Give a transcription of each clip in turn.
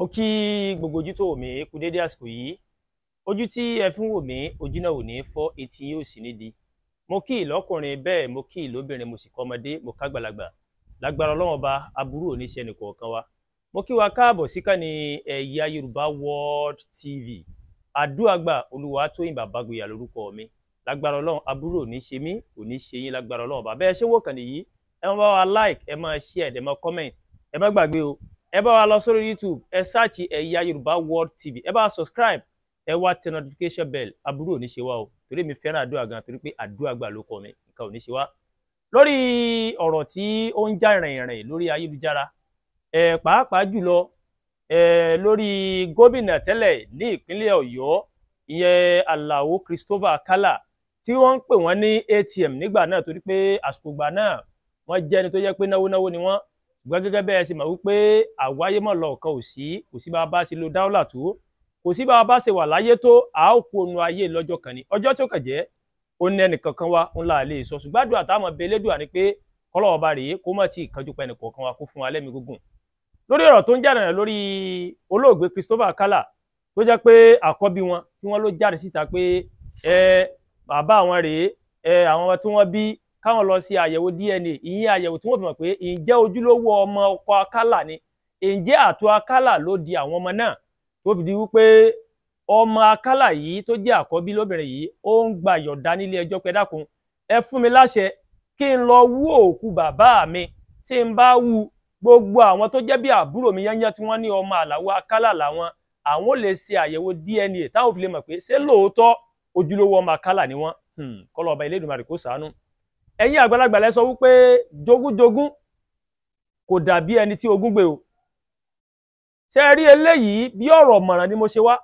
Mo kí gbogbo ojú tó wò mí kú dédé àsìkò yìí. Ojú tí ẹ fi ń wò mí, ojú náà ò ní fọ́, etí yóò sì ní di. Mo kí ìlọ́kùnrin bẹ́ẹ̀ mo kí ìlóbìnrin, mo sì kọ́mọdé, mo kágbàlagbà. Lágbára Ọlọ́run Ọba, aburú ò ní ṣe ẹnìkọ̀ọ̀kan wa. Mo kí wa káàbọ̀ síkànnì Ẹ̀yà Yorùbá World TV. Àdúàgbà Olúwatóyìn Bàbágboyà lórúkọ mi. Lágbára Ọlọ́run, aburú ò ní ṣe mí, kò ní ṣe yín lágbára Ọlọ́run Ọba. Bẹ́ẹ̀ ṣe wò kàn nìyí, ẹ máa bá wa like, ẹ máa share, ẹ máa comment, ẹ má gbàgbé o. Ẹ bá wa lọ sórí YouTube, ẹ search Ẹ̀yà Yorùbá World TV, ẹ bá wa subscribe, ẹ wá tẹ notification bell, aburú ò ní ṣe wá o. Torí mi fẹ́ràn àdúrà gan, torí pé àdúàgbà ló kọ mi, nǹkan ò ní ṣe wá. Lórí ọ̀rọ̀ tí ó ń já rìnrìn lórí ayélujára, pàápàá jùlọ lórí gómìnà tẹ́lẹ̀ ní ìpínlẹ̀ Ọ̀yọ́, ìyẹn Alao Christopher Akala, tí wọ́n ń pè wọ́n ní ATM nígbà náà torí pé àsìkò ìgbà náà wọ́n jẹ́ ẹni tó jẹ́ pé náwó ni wọ́n. Ṣùgbọ́n gẹ́gẹ́ bẹ́ẹ̀ sì mọ̀ wípé àwáyé mọ̀ lọ ọ̀kan kò sí bá a bá ṣe lo dáúlà tó, kò sí bá a bá ṣe wà láyé tó, a ó kó onu ayé lọ́jọ́ kan ni. Ọjọ́ tí ó kàn jẹ́ ó ní ẹnìkankan wa ńlá lè sọ, ṣùgbọ́n àdúrà táwọn belédùà ni pé kọ́lọ́wọ́ bá rèé kó mọ̀ tí ìkanjú pa ẹnìkọ̀ọ̀kan wa kó fún wa lẹ́mìí gígùn. Lórí ọ̀rọ̀ tó ń jáde lórí olóògbé Christopher Akala tó jẹ́ pé àkọ́bí wọn tí wọ́n ló jáde síta pé bàbá àwọn rèé, àwọn tí wọ́n bí káwọn lọ sí àyẹ̀wò DNA, ìyẹn àyẹ̀wò tí wọ́n fi mọ̀ pé ǹjẹ́ ojúlówó ọmọ ọkọ Akala ni, ǹjẹ́ àtọ̀ Akala ló di àwọn ọmọ náà, tó fi di wípé ọmọ Akala yìí tó jẹ́ àkọ́bí lóbìnrin yìí ó ń gba yọ̀ǹda nílé ẹjọ́ pé dákun ẹ fún mi láṣẹ kí n lọ wú òkú bàbá mi, tí n bá wú gbogbo àwọn tó jẹ́ bí àbúrò mi yányán tí wọ́n ní ọmọ Alao Akala làwọn, àwọn lè ṣe àyẹ̀wò DNA táwọn fi lè mọ̀ pé ṣé lóòótọ́ ojúlówó ọmọ Akala ni wọ́n. Kọ́lọ́ ọba Elédùmarè kó ṣàánú. Ẹ̀yin àgbàlagbà lẹ sọ wípé jogúnjogún kò dàbí ẹni tí ogún gbé o. Ṣé rí eléyìí bí ọ̀rọ̀ mọ̀ràn ni mo ṣe wá.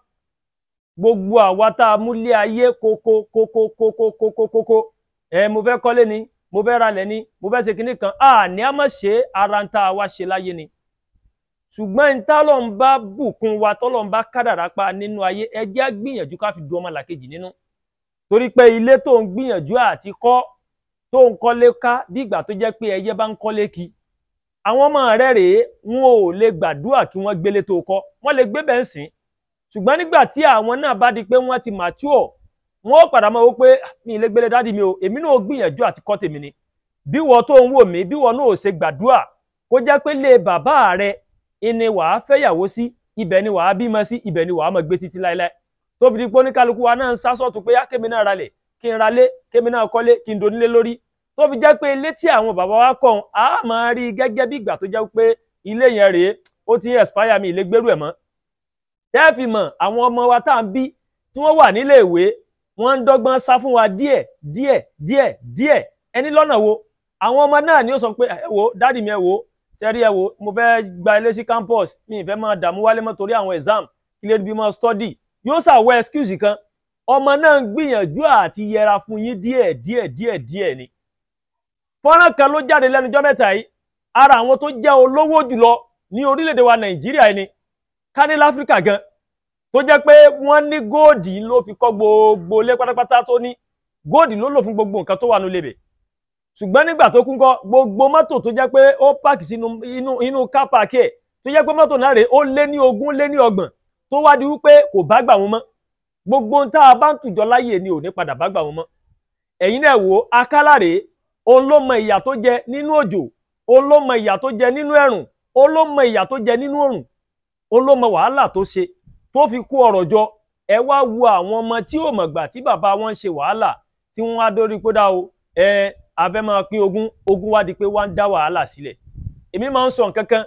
Gbogbo àwa tá a múlé ayé kókó mo fẹ́ kọ́lé ni, mo fẹ́ ralẹ̀ ni, mo fẹ́ ṣe kinní kan, ní a má ṣe ara ń tá a wá ṣe láyé ni. Ṣùgbọ́n ní tọ́lọ́run bá bùkún wa, tọ́lọ́run bá kádàrá pa nínú ayé, ẹ jẹ́ á gbìyànjú ká fi dùn ọmọlàkejì nínú. Torí pé ilé tó ń gbìyànjú àti kọ́, tó ń kọ́lé ká bí ìgbà tó jẹ́ pé ẹyẹ bá ń kọ́lé kí. Àwọn ọmọ rẹ̀ rèé, wọn ò lè gbàdúrà kí wọ́n gbélé tó kọ́, wọ́n lè gbé bẹ́ẹ̀ sìn. Ṣùgbọ́n nígbà tí àwọn náà bá di pé wọ́n ti mature, wọ́n ó padà mọ̀ wípé mi ì lè gbélé dádì mi o, èmi náà ó gbìyànjú àti kọ́ tèmi ni. Bí wọ́n tó ń wò mí, bí wọ́n náà ò ṣe gbàdúrà kó jẹ́ pé lé bàbá rẹ̀ ìní wàá fẹ́yàwó sí, ibẹ̀ ni wàá bímọ sí, ibẹ̀ ni wàá mọ̀ gbé títí láéláé. Tó fi di pé oníkálukú wa náà ń sá sọ́tún pé kémi náà ralẹ̀, kí n ralé, kémi náà kọ́lé, kí n donílé lórí. Tó fi jẹ́ pé ilé tí àwọn bàbá wa kọ́ a máa rí gẹ́gẹ́ bí ìgbà tó jẹ́ pé ilé yẹn rèé ó ti expire, mi ilé gbérù ẹ̀ mọ́. Tẹ́ fi mọ̀ àwọn ọmọ wa tá à ń bí tí wọ́n wà nílé ìwé, wọ́n ń dọ́gbọ́n sá fún wa díẹ̀. Ẹni lọ́nà wo àwọn ọmọ náà ni ó sọ pé ẹ wo dádì mi, ẹ wo sẹ́rí, ẹ wo mo fẹ́ gba ilé sí campus, mi ì fẹ́ máa dààmú wálé mọ́ torí àwọn exam, ilé bí mo study, yóò ṣàwọ excuse kan. Ọmọ náà ń gbìyànjú àti yẹra fún yín díẹ̀ ni. Fọ́nrán kan ló jáde lẹ́nujọ́ mẹ́ta yìí, ara àwọn tó jẹ́ olówó jùlọ ní orílẹ̀-èdè wa Nàìjíríà ni, ká ní láfíríkà gan, tó jẹ́ pé wọ́n ní góòdì ló fi kọ́ gbogbo ilé pátápátá tó ní, góòdì ló lò fún gbogbo nǹkan tó wà nílé bẹ̀. Ṣùgbọ́n nígbà tó kún kọ́ gbogbo mọ́tò tó jẹ́ pé ó pààkì sínú inú car park ẹ̀, tó jẹ́ pé mọ́tò náà rèé ó lé ní 20 lé ní 30, tó wá di wípé kò bá gbà wọn mọ́. Gbogbo ohun tá a bá ń tùjọ láyè ni ò ní padà bá gbà wọn mọ́. Ẹ̀yin náà wò Akala rèé, òun ló mọ ìyà tó jẹ nínú òjò, òun ló mọ ìyà tó jẹ nínú ẹ̀rùn, òun ló mọ ìyà tó jẹ nínú òrùn, òun ló mọ wàhálà tó ṣe tó fi kó ọ̀rọ̀ jọ. Ẹ wá wo àwọn ọmọ tí ò mọ̀gbà tí bàbá wọn ṣe wàhálà tí wọ́n wá dórí kódà o, a fẹ́ máa pín ogún wá di pé wọ́n ń dá wàhálà sílẹ̀. Èmi máa ń sọ nǹkan kan,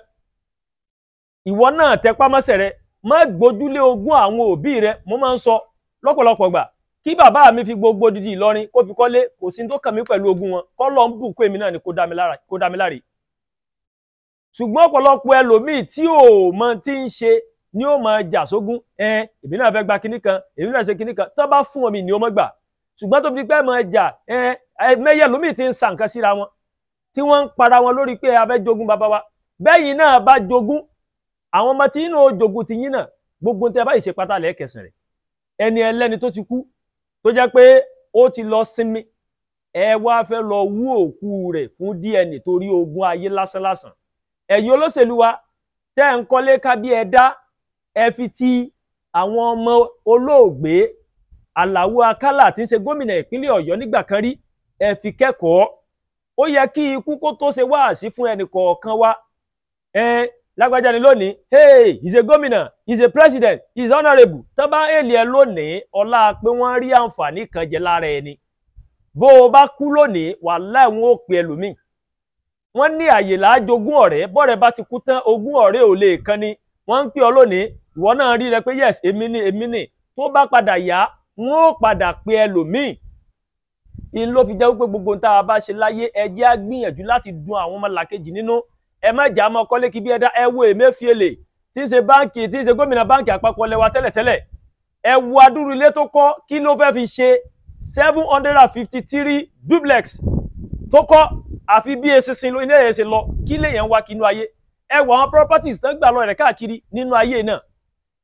ìwọ náà tẹpá mọ́sẹ̀ rẹ, má gbójúlé ogún àwọn òbí rẹ. Mo máa ń sọ lọ́pọ̀lọpọ̀ gbà kí bàbá mi fi gbogbo dídì Ìlọrin kó fi kọ́lé, kò sí tó kàn mí pẹ̀lú ogún wọn, kọ́ lọ ń bùkún èmi náà ni kó dá mi láre. Ṣùgbọ́n ọ̀pọ̀lọpọ̀ ẹlòmíì tí ò mọ tí ń ṣe ni ó máa jà sógún, èmi náà fẹ́ gba kinní kan, èmi náà ṣe kinní kan, tó bá fún omi ni ó mọ́ gbà. Ṣùgbọ́n tó fi pẹ́ máa jà, mẹ́yẹ lómìí ti ń sa nǹkan síra wọn, tí wọ́n ń para wọn lórí pé a fẹ́ jogún bàbá wa. Bẹ́yìn náà bá jogún, àwọn ọmọ tí yín náà jogún ti yín náà, gbogbo tẹ́ bá ìṣe pátá lẹ́ẹ̀kẹsìn rẹ̀. Ẹni ẹlẹ́ni tó ti kú, tó jẹ́ pé ó ti lọ sinmi, ẹ wá fẹ́ lọ wú òkú rẹ̀ fún DNA torí ogún ayé lásán. Ẹ̀yin olóṣèlú wa tẹ́ ń kọ́lé ká bí ẹ̀dá, ẹ fi ti àwọn ọmọ olóògbé Àlàó Akálà tí ń ṣe gómìnà ìpínlẹ̀ Ọ̀yọ́ nígbà kan rí, ẹ fi kẹ́kọ̀ọ́. Ó yẹ kí ikú kó tó ṣe wáàsí fún ẹnì kọ̀ọ̀kan wa. Lágbájá ni lónìí, hey, he's a gómìnà, he's a president, he's honourable. Tó bá èlì ẹ lónìí, ọlá pé wọ́n rí àǹfààní kan jẹ lára ẹni. Bó o bá kú lónìí, wàláhì wọn ó pe ẹlòmíì. Wọ́n ní àyè lájogún ọ̀rẹ́, bọ́rẹ̀ bá ti kú tán, ogún ọ̀rẹ́ ò lè kan ni. Wọ́n ń pè ọ lónìí, ìwọ náà rí rẹ pé yes, èmi ni. Tó bá padà yá, wọn ó padà pe ẹlòmíì. In ló fi jẹ́ wípé gbogbo tá a bá ṣe láyé, ẹ jẹ́ á gbìyànjú láti dùn àwọn ọmọlàkejì nínú. Ẹ má jà mọ́ kọ́lé kí bí ẹ̀dá, ẹ wo Emefiele tí ń ṣe báǹkì, tí ń ṣe gómìnà báǹkì àpapọ̀ lẹ́wà tẹ́lẹ̀tẹ́lẹ̀. Ẹ wo adúrú ilé tó kọ́, kí ló fẹ́ fi ṣe 753 duplex tó kọ́, àfi bí eṣinṣin ilé yẹn ṣe lọ, kí lè yẹn wá kínú ayé. Ẹ wo àwọn properties tán gbà lọ rẹ̀ káàkiri nínú ayé náà.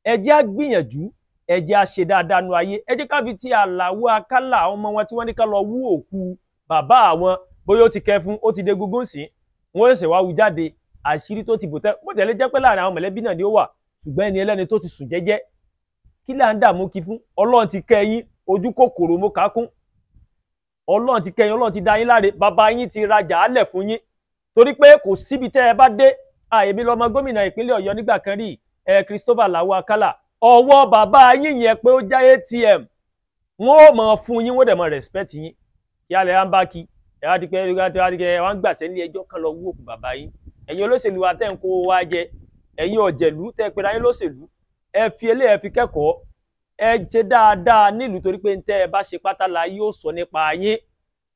Ẹ jẹ́ á gbìyànjú, ẹ jẹ́ á ṣe dáadáa nínú ayé. Ẹ jẹ́ ká fi ti Àlàó Akálà àwọn ọmọ wọn tí wọ́n ní ká lọ wú òkú bàbá àwọn, bóyá ó ti kẹ fún, ó ti dé gógó sí, wọ́n ṣẹ̀ṣẹ̀ wá wú jáde àṣírí tó ti bò tẹ́lẹ̀ jẹ́ pé láàrin àwọn mọ̀lẹ́bí náà ni ó wà, ṣùgbọ́n ẹni ẹlẹ́ni tó ti sùn jẹ́jẹ́, kí là ń dààmú kí fún? Ọlọ́run ti kẹ́ yín, ojú kòkòrò mo kà á kún. Ọlọ́run ti kẹ́ yín, Ọlọ́run ti dá yín láre, bàbá yín ti rajà álẹ̀ fún yín, torí pé kò síbi tẹ́ ẹ bá dé. Èmi lọmọ gómìnà ìpínlẹ̀ Ọ̀yọ́ nígbà kan rí, Christopher Àlàó Akálà, ọwọ́ bàbá yín yẹn pé ó já ATM, wọ́n ó mọ̀ fún yín, wọ́n dẹ̀ mọ̀ respect yín. Yálẹ̀ á ń bá kí ẹ wá di pé ẹ wá ń gbàṣẹ́ ní ẹjọ́ kan lọ wú òkú bàbá yín. Ẹ̀yin olóṣèlú wa tẹ́ ń kó wá jẹ, ẹ̀yin ọ̀jẹ̀lú tẹ́ pera yín lóṣèlú, ẹ fi eléyìí ẹ fi kẹ́kọ̀ọ́, ẹ ṣe dáadáa nílùú, torí pé tẹ́ ẹ bá ṣe pátá la yóò sọ nípa yín.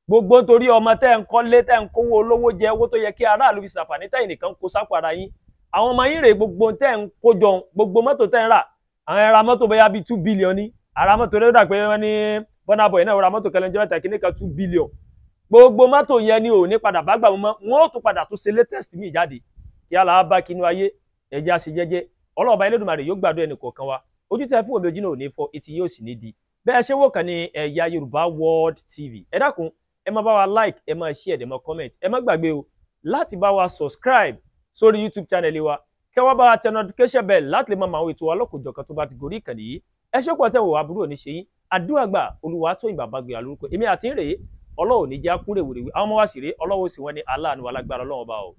Gbogbo nítorí ọmọ tẹ́ ń kọ́lé, tẹ́ ń kówó olówó jẹ, owó tó yẹ kí aráàlú fi ṣàǹfààní tẹ́yìn nìkan kó sápò ara yín. Àwọn ọmọ yín rèé, gbogbo tẹ́ ń kó jọ, gbogbo mọ́tò tẹ́ ń rà, àwọn ẹra mọ́tò bóyá bíi 2 billion ní, ara mọ́tò rẹ̀ dà pé wọ́n ní Burna Boy náà ra mọ́tò kẹlẹ́njọ́ mẹ́ta kí ní kan 2 billion. Gbogbo mọ́tò yẹn ni ò ní padà bá gbà mọ́, wọ́n ó tún padà tó ṣe latest mi jáde. Yálà á bá kínú ayé, ẹjẹ́ á ṣe jẹ́jẹ́. Ọlọ́ọ̀bá Elédùmarè yóò gbàdúrà ẹnì kọ̀ọ̀kan wa. Ojú tẹ́ fún òbí náà ò ní fọ́, etí yóò sì ní di. Bẹ́ẹ̀ ṣe wò kàn ní Ẹ̀yà Yorùbá World TV. Ẹ dákun, ẹ má bá wa like, ẹ má share, ẹ má comment. Ẹ má gbàgbé o láti bá wa subscribe sórí YouTube channel wa. Kẹ́ wá bá wa tẹ notification bell láti lè máa máa wo ètò wa lọ́kọ̀ọ̀jọ̀kan tó bá ti gorí ìkànnì yìí. Ẹ ṣé pọ̀ tẹ́ wò wá burú òní ṣe yín. Àdúrà gbà, Olúwatóyìn Bàbágbéra lórúkọ. Èmi àti ń rèé, Ọlọ́run ní jẹ́ á kú rèwerèwe. Àwọn ọmọ wa sì rèé, Ọlọ́run sì wọ́n ní aláàánú alágbára Ọlọ́run ọba o.